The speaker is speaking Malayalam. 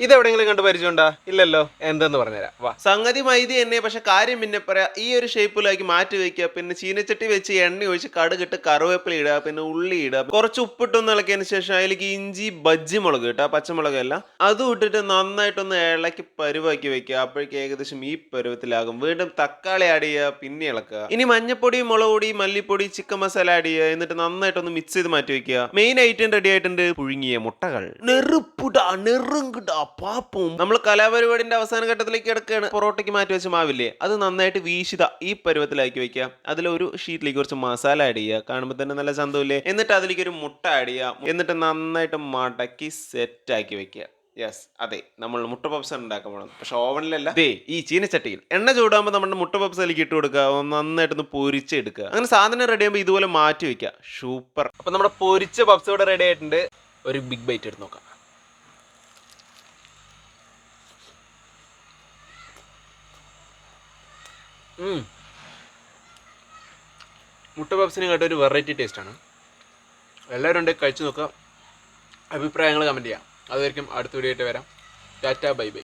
ഇതെവിടെയെങ്കിലും കണ്ട് പരിചയമുണ്ടാ? ഇല്ലല്ലോ. എന്തെന്ന് പറഞ്ഞുതരാം, വാ. സംഗതി മൈദ തന്നെ, പക്ഷെ കാര്യം പിന്നെ പറയാ. ഈ ഒരു ഷേപ്പിലാക്കി മാറ്റി വെക്കുക. പിന്നെ ചീനച്ചട്ടി വെച്ച് എണ്ണ ഒഴിച്ച് കടുകിട്ട് കറിവേപ്പില ഇടുക, പിന്നെ ഉള്ളി ഇടുക, കുറച്ച് ഉപ്പിട്ടൊന്ന് ഇളക്കിയതിന് ശേഷം അതിലേക്ക് ഇഞ്ചി ബജ്ജി മുളക് കേട്ടോ, പച്ചമുളകല്ല, അതും ഇട്ടിട്ട് നന്നായിട്ടൊന്ന് ഇളക്കി പരുവാക്കി വെക്കുക. അപ്പോഴേക്ക് ഏകദേശം ഈ പരുവത്തിലാകും. വീണ്ടും തക്കാളി ആഡ് ചെയ്യുക, പിന്നെ ഇളക്കുക. ഇനി മഞ്ഞപ്പൊടി, മുളക് പൊടി, മല്ലിപ്പൊടി, ചിക്കൻ മസാല ആഡ് ചെയ്യുക. എന്നിട്ട് നന്നായിട്ടൊന്ന് മിക്സ് ചെയ്ത് മാറ്റി വെക്കുക. മെയിൻ ഐറ്റം റെഡി ആയിട്ടുണ്ട്, പുഴുങ്ങിയ മുട്ടകൾ. നെറുപ്പുടാ നെറുങ്കിടാ പാപ്പും. നമ്മൾ കലാപരിപാടിന്റെ അവസാന ഘട്ടത്തിലേക്ക് കിടക്കുകയാണ്. പൊറോട്ടയ്ക്ക് മാറ്റി വെച്ച മാവില്ലേ, അത് നന്നായിട്ട് വീശിത ഈ പരുവത്തിലാക്കി വെക്കുക. അതിലൊരു ഷീറ്റിലേക്ക് കുറച്ച് മസാല ആഡ് ചെയ്യുക. കാണുമ്പോൾ തന്നെ നല്ല ചന്തമില്ലേ. എന്നിട്ട് അതിലേക്ക് ഒരു മുട്ട ആഡ് ചെയ്യുക. എന്നിട്ട് നന്നായിട്ട് മടക്കി സെറ്റ് ആക്കി വെക്കുക. യെസ്, അതെ, നമ്മൾ മുട്ട പപ്സ് ഉണ്ടാക്കാൻ പോകണം. പക്ഷെ ഓവനിലല്ല, ദേ ഈ ചീനച്ചട്ടിയിൽ. എണ്ണ ചൂടാകുമ്പോൾ നമ്മുടെ മുട്ട പപ്സ് അതിലേക്ക് ഇട്ട് കൊടുക്കുക. നന്നായിട്ടൊന്ന് പൊരിച്ചെടുക്കുക. അങ്ങനെ സാധനം റെഡി ആകുമ്പോൾ ഇതുപോലെ മാറ്റി വെക്കുക. സൂപ്പർ. അപ്പൊ നമ്മുടെ പൊരിച്ച പപ്സ് ഇവിടെ റെഡി ആയിട്ടുണ്ട്. ഒരു ബിഗ് ബൈറ്റ് എടുത്ത് നോക്കാം. മുട്ട പപ്സിന് കേട്ട ഒരു വെറൈറ്റി ടേസ്റ്റാണ്. എല്ലാവരും ഉണ്ടെങ്കിൽ കഴിച്ചു നോക്കുക. അഭിപ്രായങ്ങൾ കമൻറ്റ് ചെയ്യാം. അതുവരെയും അടുത്ത വീഡിയോ ആയിട്ട് വരാം. Tata, bye bye.